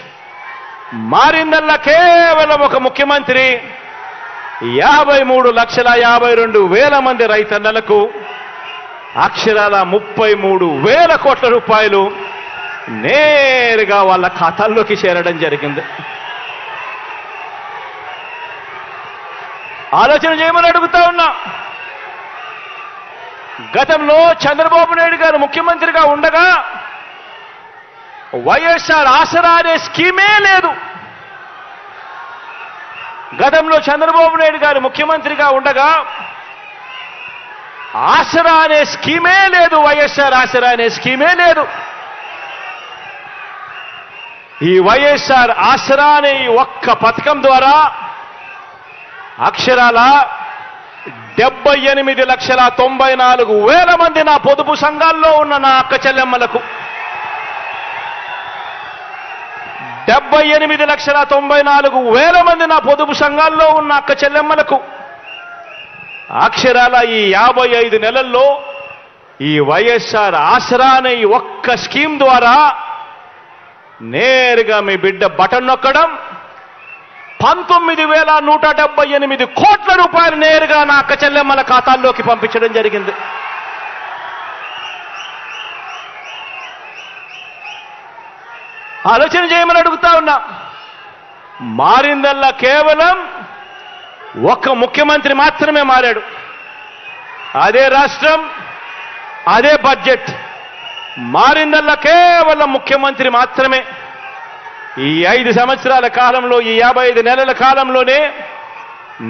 మారిందల్లా కేవలం ఒక ముఖ్యమంత్రి 53,52,000 మంది రైతన్నలకు అక్షరాల 33,000 కోట్ల రూపాయలు నేరుగా వాళ్ళ ఖాతాల్లోకి చేరడం జరిగింది. ఆలోచన చేయమని అడుగుతా ఉన్నా. గతంలో చంద్రబాబు నాయుడు గారు ముఖ్యమంత్రిగా ఉండగా వైఎస్ఆర్ ఆసరా అనే స్కీమే లేదు. గతంలో చంద్రబాబు నాయుడు గారు ముఖ్యమంత్రిగా ఉండగా ఆసరా అనే స్కీమే లేదు. వైఎస్ఆర్ ఆసరా అనే స్కీమే లేదు. ఈ వైఎస్ఆర్ ఆసరా అనే ఈ ఒక్క పథకం ద్వారా అక్షరాల 78,94,000 మంది నా పొదుపు సంఘాల్లో ఉన్న నా అక్క చెల్లెమ్మలకు, 78,94,000 మంది నా పొదుపు సంఘాల్లో ఉన్న అక్క చెల్లెమ్మలకు అక్షరాల ఈ 55 నెలల్లో ఈ వైఎస్ఆర్ ఆసరా అనే ఈ ఒక్క స్కీమ్ ద్వారా నేరుగా మీ బిడ్డ బటన్ నొక్కడం 19,178 కోట్ల రూపాయలు నేరుగా నా అక్క చెల్లెమ్మల ఖాతాల్లోకి పంపించడం జరిగింది. ఆలోచన చేయమని అడుగుతా ఉన్నా. మారిందల్లా కేవలం ఒక్క ముఖ్యమంత్రి మాత్రమే మారాడు, అదే రాష్ట్రం, అదే బడ్జెట్. మారిందల్లా కేవలం ముఖ్యమంత్రి మాత్రమే. ఈ 5 సంవత్సరాల కాలంలో, ఈ 55 నెలల కాలంలోనే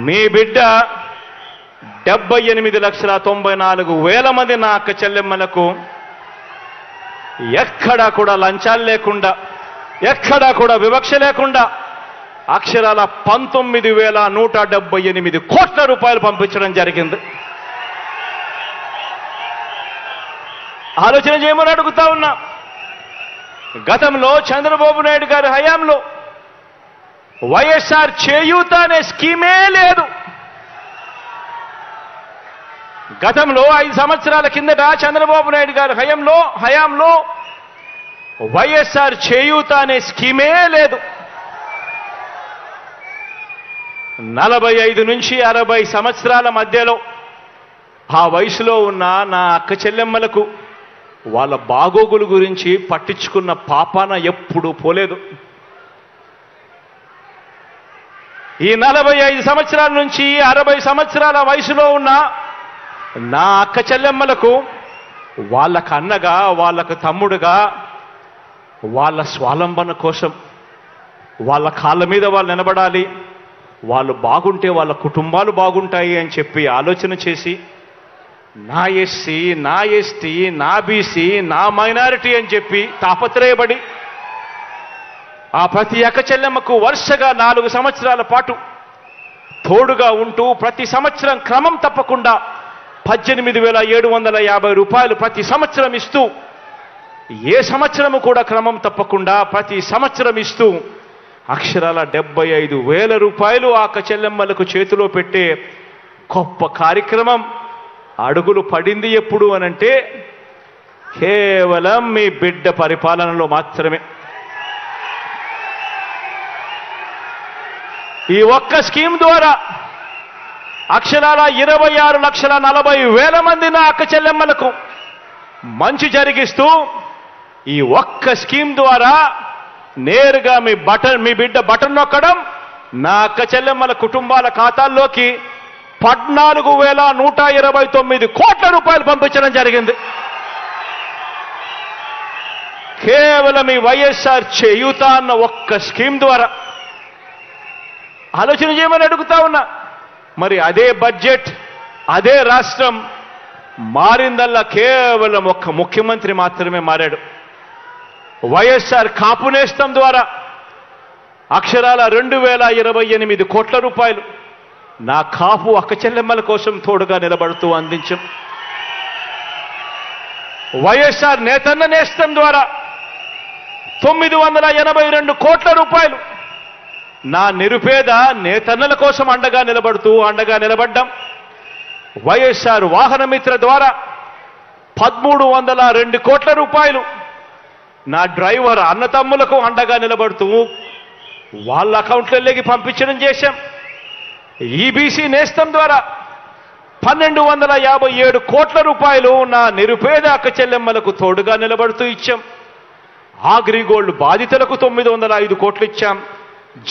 మీ బిడ్డ 78,94,000 మంది నా అక్క చెల్లెమ్మలకు ఎక్కడా కూడా లంచాలు లేకుండా, ఎక్కడా కూడా వివక్ష లేకుండా అక్షరాల 19,178 కోట్ల రూపాయలు పంపించడం జరిగింది. ఆలోచన చేయమని అడుగుతా ఉన్నా. గతంలో చంద్రబాబు నాయుడు గారి హయాంలో వైఎస్ఆర్ చేయూత అనే స్కీమే లేదు. గతంలో 5 సంవత్సరాల కిందట చంద్రబాబు నాయుడు గారి హయాంలో వైఎస్ఆర్ చేయూత అనే స్కీమే లేదు. 45 నుంచి 60 సంవత్సరాల మధ్యలో ఆ వయసులో ఉన్న నా అక్క చెల్లెమ్మలకు వాళ్ళ బాగోగుల గురించి పట్టించుకున్న పాపాన ఎప్పుడూ పోలేదు. ఈ 45 సంవత్సరాల నుంచి 60 సంవత్సరాల వయసులో ఉన్న నా అక్క చెల్లెమ్మలకు వాళ్ళకు అన్నగా, వాళ్ళకు తమ్ముడుగా, వాళ్ళ స్వాలంబన కోసం వాళ్ళ కాళ్ళ మీద వాళ్ళు నిలబడాలి, వాళ్ళు బాగుంటే వాళ్ళ కుటుంబాలు బాగుంటాయి అని చెప్పి ఆలోచన చేసి నా ఎస్సీ, నా ఎస్టీ, నా బీసీ, నా మైనారిటీ అని చెప్పి తాపత్రయపడి ఆ ప్రతి అక్క చెల్లెమ్మకు వరుసగా 4 సంవత్సరాల పాటు తోడుగా ఉంటూ ప్రతి సంవత్సరం క్రమం తప్పకుండా 18,750 రూపాయలు ప్రతి సంవత్సరం ఇస్తూ, ఏ సంవత్సరము కూడా క్రమం తప్పకుండా ప్రతి సంవత్సరం ఇస్తూ అక్షరాల 75,000 రూపాయలు ఆ అక్క చెల్లెమ్మలకు చేతిలో పెట్టే గొప్ప కార్యక్రమం అడుగులు పడింది ఎప్పుడు అనంటే కేవలం మీ బిడ్డ పరిపాలనలో మాత్రమే. ఈ ఒక్క స్కీమ్ ద్వారా అక్షరాల 26,40,000 మంది నా అక్క చెల్లెమ్మలకు మంచి జరిగిస్తూ ఈ ఒక్క స్కీమ్ ద్వారా నేరుగా మీ బిడ్డ బటన్ నొక్కడం, నా అక్క చెల్లెమ్మల కుటుంబాల ఖాతాల్లోకి 14,129 కోట్ల రూపాయలు పంపించడం జరిగింది. కేవలం ఈ వైఎస్ఆర్ చేయూత అన్న ఒక్క స్కీమ్ ద్వారా. ఆలోచన చేయమని అడుగుతా ఉన్నా. మరి అదే బడ్జెట్, అదే రాష్ట్రం మారిందల్లా కేవలం ఒక్క ముఖ్యమంత్రి మాత్రమే మారాడు. వైఎస్ఆర్ కాపు నేస్తం ద్వారా అక్షరాల 2,028 కోట్ల రూపాయలు నా కాపు అక్క చెల్లెమ్మల కోసం తోడుగా నిలబడుతూ అందించాం. వైఎస్ఆర్ నేతన్న నేస్తం ద్వారా 982 కోట్ల రూపాయలు నా నిరుపేద నేతన్నల కోసం అండగా నిలబడ్డాం. వైఎస్ఆర్ వాహన మిత్ర ద్వారా 1,302 కోట్ల రూపాయలు నా డ్రైవర్ అన్నతమ్ములకు అండగా నిలబడుతూ వాళ్ళ అకౌంట్లలోకి పంపించడం చేశాం. ఈబీసీ నేస్తం ద్వారా 1,257 కోట్ల రూపాయలు నా నిరుపేద అక్క చెల్లెమ్మలకు తోడుగా నిలబడుతూ ఇచ్చాం. అగ్రిగోల్డ్ బాధితులకు 905 కోట్లు ఇచ్చాం.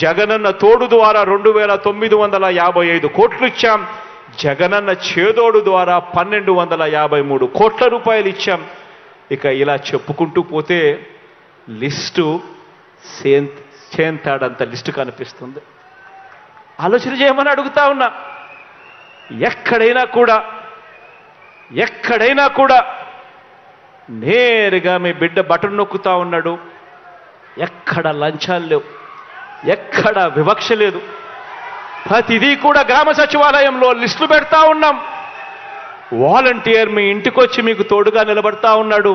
జగనన్న తోడు ద్వారా 2,955 కోట్లు ఇచ్చాం. జగనన్న చేదోడు ద్వారా 1,253 కోట్ల రూపాయలు ఇచ్చాం. ఇక ఇలా చెప్పుకుంటూ పోతే లిస్టు చేంతాడంత లిస్టు కనిపిస్తుంది. ఆలోచన చేయమని అడుగుతా ఉన్నా. ఎక్కడైనా కూడా నేరుగా మీ బిడ్డ బటన్ నొక్కుతా ఉన్నాడు. ఎక్కడ లంచాలు లేవు, ఎక్కడ వివక్ష లేదు. ప్రతిదీ కూడా గ్రామ సచివాలయంలో లిస్టులు పెడతా ఉన్నాం. వాలంటీర్ మీ ఇంటికి వచ్చి మీకు తోడుగా నిలబడతా ఉన్నాడు.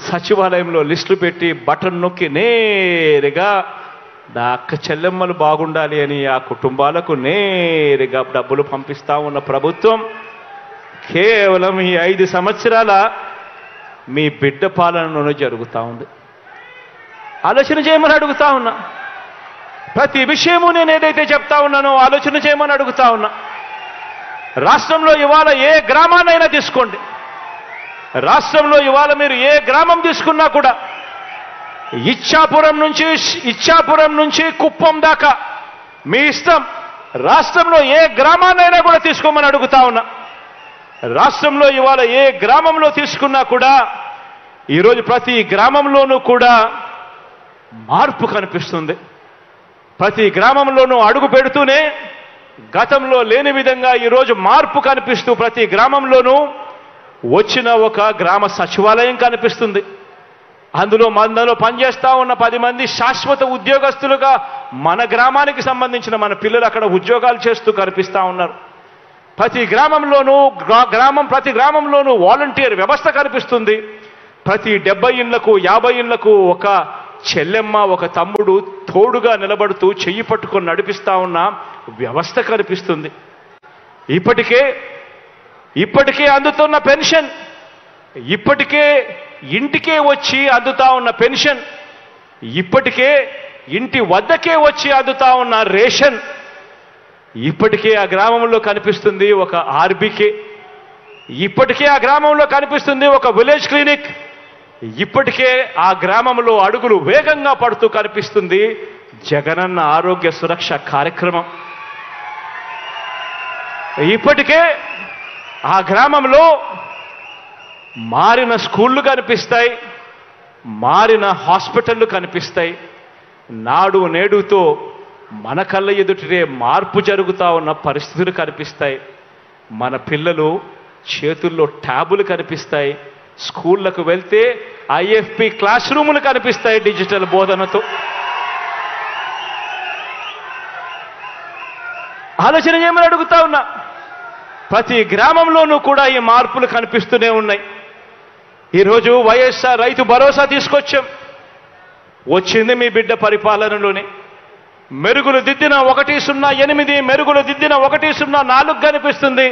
సచివాలయంలో లిస్టులు పెట్టి బటన్ నొక్కి నేరుగా నా అక్క చెల్లెమ్మలు బాగుండాలి అని ఆ కుటుంబాలకు నేరుగా డబ్బులు పంపిస్తా ఉన్న ప్రభుత్వం కేవలం ఈ 5 సంవత్సరాల మీ బిడ్డ పాలనలోనే జరుగుతూ ఉంది. ఆలోచన చేయమని అడుగుతా ఉన్నా. ప్రతి విషయము నేను ఏదైతే చెప్తా ఉన్నానో ఆలోచన చేయమని అడుగుతా ఉన్నా. రాష్ట్రంలో ఇవాళ ఏ గ్రామాన్నైనా తీసుకోండి, రాష్ట్రంలో ఇవాళ మీరు ఏ గ్రామం తీసుకున్నా కూడా ఇచ్చాపురం నుంచి కుప్పం దాకా మీ ఇష్టం. రాష్ట్రంలో ఏ గ్రామాన్నైనా కూడా తీసుకోమని అడుగుతా ఉన్నా. రాష్ట్రంలో ఇవాళ ఏ గ్రామంలో తీసుకున్నా కూడా ఈరోజు ప్రతి గ్రామంలోనూ కూడా మార్పు కనిపిస్తుంది. ప్రతి గ్రామంలోనూ అడుగు పెడుతూనే గతంలో లేని విధంగా ఈరోజు మార్పు కనిపిస్తూ ప్రతి గ్రామంలోనూ వచ్చిన ఒక గ్రామ సచివాలయం కనిపిస్తుంది. అందులో పనిచేస్తా ఉన్న 10 మంది శాశ్వత ఉద్యోగస్తులుగా మన గ్రామానికి సంబంధించిన మన పిల్లలు అక్కడ ఉద్యోగాలు చేస్తూ కనిపిస్తా ఉన్నారు. ప్రతి గ్రామంలోనూ వాలంటీర్ వ్యవస్థ కనిపిస్తుంది. ప్రతి 70 ఇళ్లకు 50 ఇళ్లకు ఒక చెల్లెమ్మ ఒక తమ్ముడు తోడుగా నిలబడుతూ చెయ్యి పట్టుకొని నడిపిస్తా ఉన్న వ్యవస్థ కనిపిస్తుంది. ఇప్పటికే అందుతున్న పెన్షన్, ఇప్పటికే ఇంటికే వచ్చి అందుతా ఉన్న పెన్షన్, ఇప్పటికే ఇంటి వద్దకే వచ్చి అందుతా ఉన్న రేషన్, ఇప్పటికే ఆ గ్రామంలో కనిపిస్తుంది ఒక ఆర్బీకే, ఇప్పటికే ఆ గ్రామంలో కనిపిస్తుంది ఒక విలేజ్ క్లినిక్, ఇప్పటికే ఆ గ్రామంలో అడుగులు వేగంగా పడుతూ కనిపిస్తుంది జగనన్న ఆరోగ్య సురక్ష కార్యక్రమం. ఇప్పటికే ఆ గ్రామంలో మారిన స్కూళ్ళు కనిపిస్తాయి, మారిన హాస్పిటళ్ళు కనిపిస్తాయి. నాడు నేడుతో మన కళ్ళ ఎదుటే మార్పు జరుగుతూ ఉన్న పరిస్థితులు కనిపిస్తాయి. మన పిల్లలు చేతుల్లో ట్యాబులు కనిపిస్తాయి. స్కూళ్లకు వెళ్తే ఐఎఫ్పి క్లాస్ రూములు కనిపిస్తాయి డిజిటల్ బోధనతో. ఆలోచన చేయమని అడుగుతా ఉన్నా. ప్రతి గ్రామంలోనూ కూడా ఈ మార్పులు కనిపిస్తూనే ఉన్నాయి. ఈరోజు వైఎస్ఆర్ రైతు భరోసా తీసుకొచ్చాం. వచ్చింది మీ బిడ్డ పరిపాలనలోనే. మెరుగులు దిద్దిన 108, మెరుగులు దిద్దిన 104 కనిపిస్తుంది.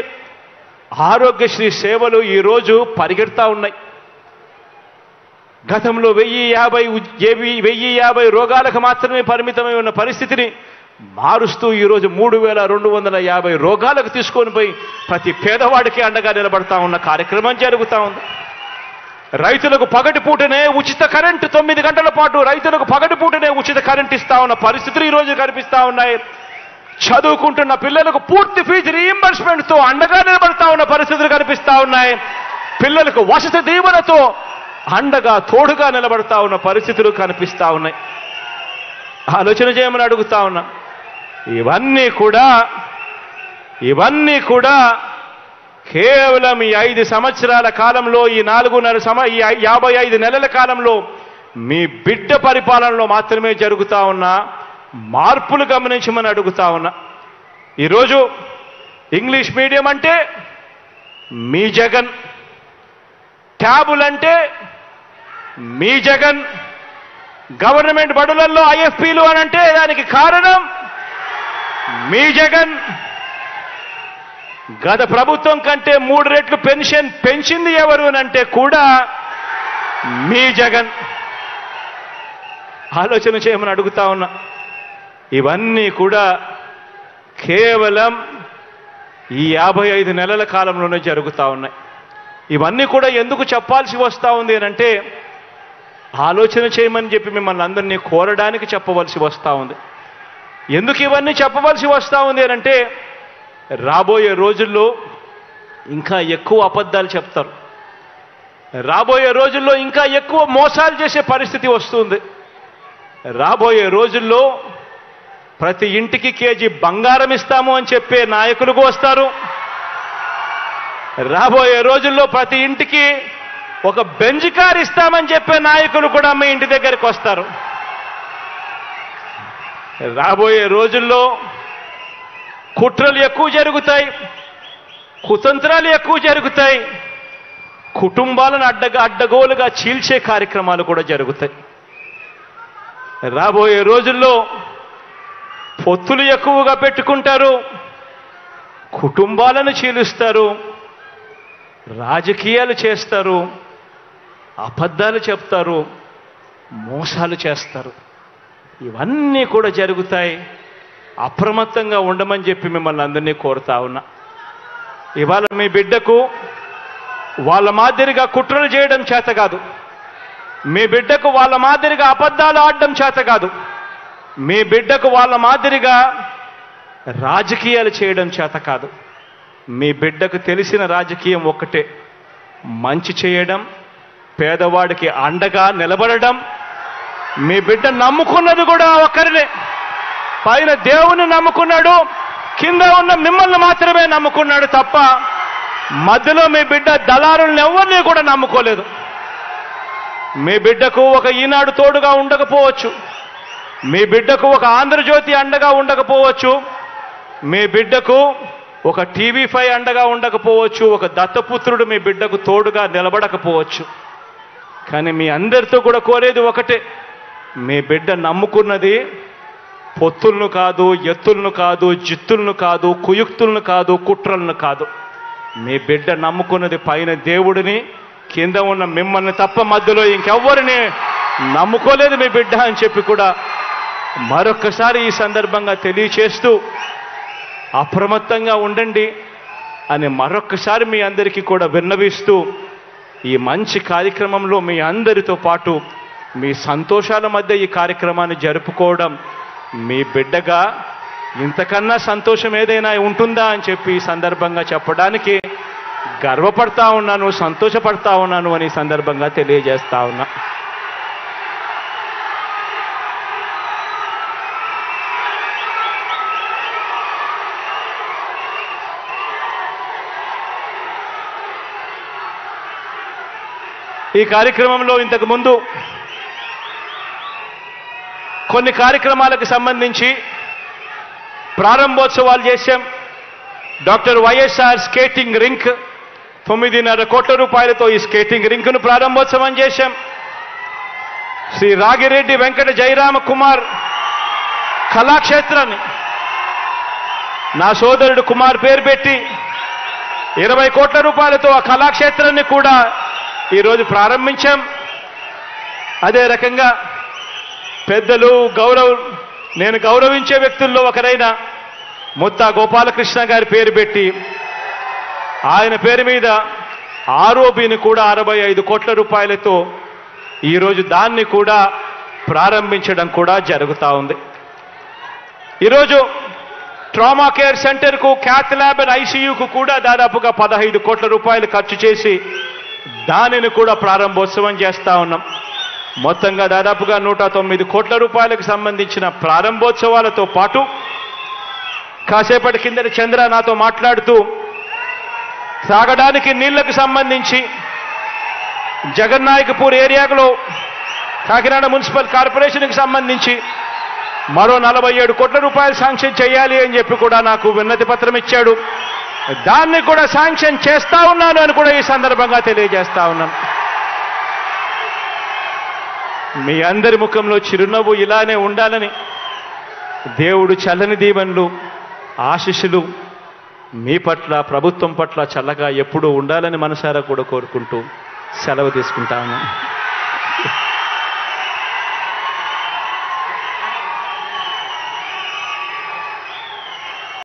ఆరోగ్యశ్రీ సేవలు ఈరోజు పరిగెడతా ఉన్నాయి. గతంలో 1050 రోగాలకు మాత్రమే పరిమితమై ఉన్న పరిస్థితిని మారుస్తూ ఈరోజు 3250 రోగాలకు తీసుకొని పోయి ప్రతి పేదవాడికి అండగా నిలబడతా ఉన్న కార్యక్రమం జరుగుతూ ఉంది. రైతులకు పగటిపూటనే ఉచిత కరెంటు 9 గంటల పాటు రైతులకు పగటిపూటనే ఉచిత కరెంట్ ఇస్తా ఉన్న పరిస్థితులు ఈరోజు కనిపిస్తా ఉన్నాయి. చదువుకుంటున్న పిల్లలకు పూర్తి ఫీజు రీయింబర్స్మెంట్తో అండగా నిలబడతా ఉన్న పరిస్థితులు కనిపిస్తా ఉన్నాయి. పిల్లలకు వసతి దీవెనతో అండగా తోడుగా నిలబడతా ఉన్న పరిస్థితులు కనిపిస్తా ఉన్నాయి. ఆలోచన చేయమని అడుగుతా ఉన్నా. ఇవన్నీ కూడా కేవలం ఈ 5 సంవత్సరాల కాలంలో, ఈ 55 నెలల కాలంలో మీ బిడ్డ పరిపాలనలో మాత్రమే జరుగుతా ఉన్న మార్పులు గమనించమని అడుగుతా ఉన్నా. ఈరోజు ఇంగ్లీష్ మీడియం అంటే మీ జగన్, ట్యాబులంటే మీ జగన్, గవర్నమెంట్ బడులలో ఐఎఫ్పీలు అనంటే దానికి కారణం మీ జగన్. గత ప్రభుత్వం కంటే 3 రెట్లు పెన్షన్ పెంచింది ఎవరు అనంటే కూడా మీ జగన్. ఆలోచన చేయమని అడుగుతా ఉన్నా. ఇవన్నీ కూడా కేవలం ఈ 55 నెలల కాలంలోనే జరుగుతూ ఉన్నాయి. ఇవన్నీ కూడా ఎందుకు చెప్పాల్సి వస్తూ ఉంది అనంటే ఆలోచన చేయమని చెప్పి మిమ్మల్ని అందరినీ కోరడానికి చెప్పవలసి వస్తూ ఉంది. ఎందుకు ఇవన్నీ చెప్పవలసి వస్తూ ఉంది అనంటే రాబోయే రోజుల్లో ఇంకా ఎక్కువ అబద్ధాలు చెప్తారు. రాబోయే రోజుల్లో ఇంకా ఎక్కువ మోసాలు చేసే పరిస్థితి వస్తుంది. రాబోయే రోజుల్లో ప్రతి ఇంటికి కేజీ బంగారం ఇస్తాము అని చెప్పే నాయకులు వస్తారు. రాబోయే రోజుల్లో ప్రతి ఇంటికి ఒక బెంజ్ కార్ ఇస్తామని చెప్పే నాయకులు కూడా మీ ఇంటి దగ్గరికి వస్తారు. రాబోయే రోజుల్లో కుట్రలు ఎక్కువ జరుగుతాయి, కుతంత్రాలు ఎక్కువ జరుగుతాయి, కుటుంబాలను అడ్డగోలుగా చీల్చే కార్యక్రమాలు కూడా జరుగుతాయి. రాబోయే రోజుల్లో పొత్తులు ఎక్కువగా పెట్టుకుంటారు, కుటుంబాలను చీలుస్తారు, రాజకీయాలు చేస్తారు, అబద్ధాలు చెప్తారు, మోసాలు చేస్తారు. ఇవన్నీ కూడా జరుగుతాయి. అప్రమత్తంగా ఉండమని చెప్పి మిమ్మల్ని అందరినీ కోరుతా ఉన్నా. ఇవాళ మీ బిడ్డకు వాళ్ళ మాదిరిగా కుట్రలు చేయడం చేత కాదు, మీ బిడ్డకు వాళ్ళ మాదిరిగా అబద్ధాలు ఆడడం చేత కాదు, మీ బిడ్డకు వాళ్ళ మాదిరిగా రాజకీయాలు చేయడం చేత కాదు. మీ బిడ్డకు తెలిసిన రాజకీయం ఒక్కటే, మంచి చేయడం, పేదవాడికి అండగా నిలబడడం. మీ బిడ్డ నమ్ముకున్నది కూడా ఒకరినే, పైన దేవుని నమ్ముకున్నాడు, కింద ఉన్న మిమ్మల్ని మాత్రమే నమ్ముకున్నాడు తప్ప మధ్యలో మీ బిడ్డ దళారులను ఎవరిని కూడా నమ్ముకోలేదు. మీ బిడ్డకు ఒక ఈనాడు తోడుగా ఉండకపోవచ్చు, మీ బిడ్డకు ఒక ఆంధ్రజ్యోతి అండగా ఉండకపోవచ్చు, మీ బిడ్డకు ఒక టీవీ5 అండగా ఉండకపోవచ్చు, ఒక దత్తపుత్రుడు మీ బిడ్డకు తోడుగా నిలబడకపోవచ్చు. కానీ మీ అందరితో కూడా కోరేది ఒకటే, మీ బిడ్డ నమ్ముకున్నది పొత్తులను కాదు, ఎత్తులను కాదు, జిత్తులను కాదు, కుయుక్తులను కాదు, కుట్రలను కాదు. మీ బిడ్డ నమ్ముకున్నది పైన దేవుడిని, కింద ఉన్న మిమ్మల్ని తప్ప మధ్యలో ఇంకెవ్వరిని నమ్ముకోలేదు మీ బిడ్డ అని చెప్పి కూడా మరొక్కసారి ఈ సందర్భంగా తెలియచేస్తూ అప్రమత్తంగా ఉండండి అని మరొక్కసారి మీ అందరికీ కూడా విన్నవిస్తూ, ఈ మంచి కార్యక్రమంలో మీ అందరితో పాటు మీ సంతోషాల మధ్య ఈ కార్యక్రమాన్ని జరుపుకోవడం, మీ బిడ్డగా ఇంతకన్నా సంతోషం ఏదైనా ఉంటుందా అని చెప్పి ఈ సందర్భంగా చెప్పడానికి గర్వపడతా ఉన్నాను, సంతోషపడతా ఉన్నాను అని సందర్భంగా తెలియజేస్తా ఉన్నా. ఈ కార్యక్రమంలో ఇంతకు ముందు కొన్ని కార్యక్రమాలకు సంబంధించి ప్రారంభోత్సవాలు చేశాం. డాక్టర్ వైఎస్ఆర్ స్కేటింగ్ రింక్ 9.5 కోట్ల రూపాయలతో ఈ స్కేటింగ్ రింక్ను ప్రారంభోత్సవం చేశాం. శ్రీ రాగిరెడ్డి వెంకట జయరామ కుమార్ కళాక్షేత్రాన్ని నా సోదరుడు కుమార్ పేరు పెట్టి 20 కోట్ల రూపాయలతో ఆ కళాక్షేత్రాన్ని కూడా ఈరోజు ప్రారంభించాం. అదే రకంగా పెద్దలు నేను గౌరవించే వ్యక్తుల్లో ఒకరైన ముత్తా గోపాలకృష్ణ గారి పేరు పెట్టి ఆయన పేరు మీద ఆర్ఓబిని కూడా 65 కోట్ల రూపాయలతో ఈరోజు దాన్ని కూడా ప్రారంభించడం కూడా జరుగుతూ ఉంది. ఈరోజు ట్రామా కేర్ సెంటర్కు, క్యాత్ ల్యాబ్ అండ్ ఐసీయూకు కూడా దాదాపుగా 15 కోట్ల రూపాయలు ఖర్చు చేసి దానిని కూడా ప్రారంభోత్సవం చేస్తా ఉన్నాం. మొత్తంగా దాదాపుగా 109 కోట్ల రూపాయలకు సంబంధించిన ప్రారంభోత్సవాలతో పాటు కాసేపటి కిందటి చంద్ర నాతో మాట్లాడుతూ తాగడానికి నీళ్లకు సంబంధించి జగన్నాయకపూర్ ఏరియాలో కాకినాడ మున్సిపల్ కార్పొరేషన్కి సంబంధించి మరో 47 కోట్ల రూపాయలు శాంక్షన్ చేయాలి అని చెప్పి కూడా నాకు విన్నతి పత్రం ఇచ్చాడు. దాన్ని కూడా శాంక్షన్ చేస్తా ఉన్నాను అని కూడా ఈ సందర్భంగా తెలియజేస్తా ఉన్నాను. మీ అందరి ముఖంలో చిరునవ్వు ఇలానే ఉండాలని దేవుడు చల్లని దీవెనలు, ఆశీస్సులు మీ పట్ల, ప్రభుత్వం పట్ల చల్లగా ఎప్పుడూ ఉండాలని మనసారా కూడా కోరుకుంటూ సెలవు తీసుకుంటా ఉన్నాను.